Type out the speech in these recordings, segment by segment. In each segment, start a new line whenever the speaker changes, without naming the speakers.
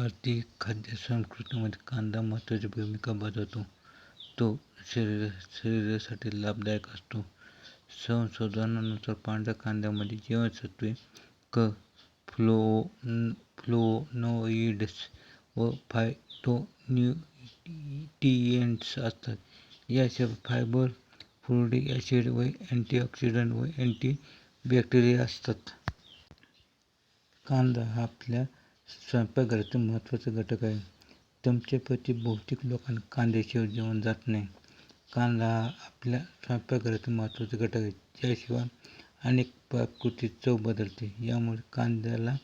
भारतीय खाद्य संस्कृतीमध्ये कांदा महत्त्वाची भूमिका बजावतो. तो शरीरासाठी लाभदायक असतो. संशोधनानुसार पांढऱ्या कांद्यामध्ये जीवनसत्त्वे क, फ्लोनोइड्स व फायटोन्यूट्रिएंट्स असतात. याशिवाय फायबर, फ्लोरिक ॲसिड व अँटीऑक्सिडंट व अँटीबॅक्टेरिया असतात. कांदा हा आपल्या स्वयंपाकघरातील महत्त्वाचा घटक आहे. तुमच्यापैकी बहुतेक लोकांना कांद्याशिवाय जेवण जात नाही. कांदा हा आपल्या स्वयंपाकघरातील महत्त्वाचा घटक आहे, ज्याशिवाय अनेक पाककृतींची चव बदलते. यामुळे कांद्याला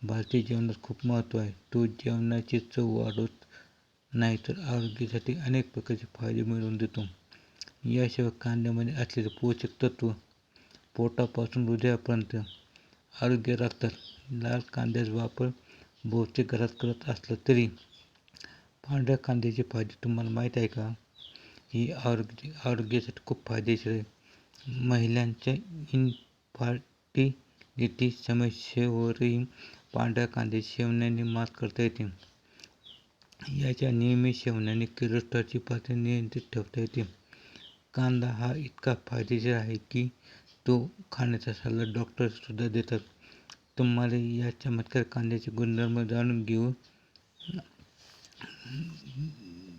भारतीय जेवणात खूप महत्त्व आहे. तो जेवणाची चव वाढवत नाही तर आरोग्यासाठी अनेक प्रकारचे फायदे मिळवून देतो. याशिवाय कांद्यामध्ये असलेले पोषक तत्व पोटापासून हृदयापर्यंत आरोग्य राखतात. लाल कांद्याचा वापर बहुतेक घरात करत असला तरी पांढऱ्या कांद्याचे फायदे तुम्हाला माहीत आहे का? ही आरोग्यासाठी खूप फायदेशीर आहे. महिलांच्या इन्फर्टिलिटी समस्येवरही पांढऱ्या कांद्याच्या सेवनाने मात करता येते. याच्या नियमित सेवनाने कोलेस्टेरॉलची पातळी नियंत्रित ठेवता येते. कांदा हा इतका फायदेशीर आहे की तो खाण्याचा सल्ला डॉक्टर सुद्धा देतात. तुम्हाला या चमत्कारी कांद्याचे गुणधर्म जाणून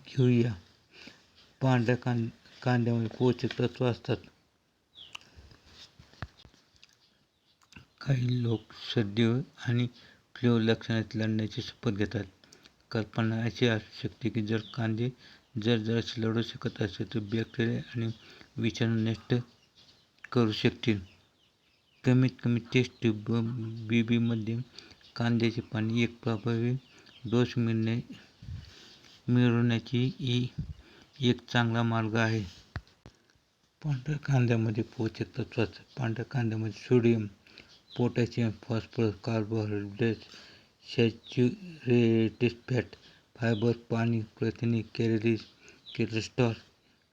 घेऊया. पांढऱ्या कांद्यामध्ये पोषक तत्व असतात. काही लोक सर्दी आणि फ्लू लक्षणांशी लढण्याची शपथ घेतात. कल्पना अशी असू शकते की जर कांदे जरासे लढू शकत असेल तर बॅक्टेरिया आणि विषाणू नष्ट करू शकतील. कमीत कमी टेस्ट ट्यूब बीबीमध्ये कांद्याचे पाणी एक प्रभावी डोस मिळवण्याची एक चांगला मार्ग आहे. पांढऱ्या कांद्यामध्ये पोषक तत्व असतात. पांढऱ्या कांद्यामध्ये sodium, potassium, phosphorus, carbohydrates, saturated fat, fibre, पाणी, प्रथिने, calories, cholesterol,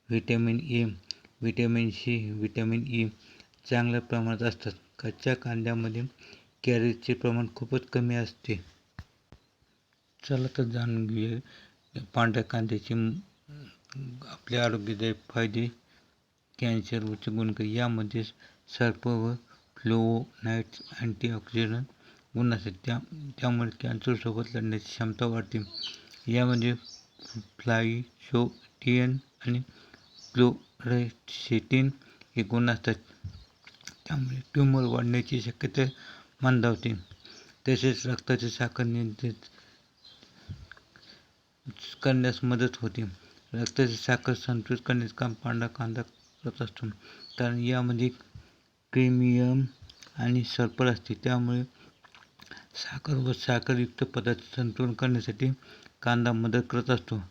vitamin A, vitamin C, vitamin E चांगल्या प्रमाणात असतात. कच्च्या कांद्यामध्ये कॅलरीजचे प्रमाण खूपच कमी असते. चला तर जाणून घेऊया पांढऱ्या कांद्याचे आपल्या आरोग्यदायी फायदे. कॅन्सर उच्च गुणकारी. यामध्ये सल्फर व फ्लेवोनॉइड्स अँटीऑक्सिडंट गुण असतात. त्यामुळे कॅन्सरसोबत लढण्याची क्षमता वाढते. यामध्ये फ्लाव्होनोइड्स आणि फ्लोरेसेटिन हे गुण असतात. त्यामुळे ट्यूमर वाढण्याची शक्यता मंदावते. तसेच रक्ताची साखर नियंत्रित करण्यास मदत होते. रक्ताची साखर संतुलित करण्याचे काम पांढरा कांदा करत असतो. कारण यामध्ये क्रोमियम आणि सल्फर असते. त्यामुळे साखर व साखरयुक्त पदार्थ संतुलन करण्यासाठी कांदा मदत करत असतो.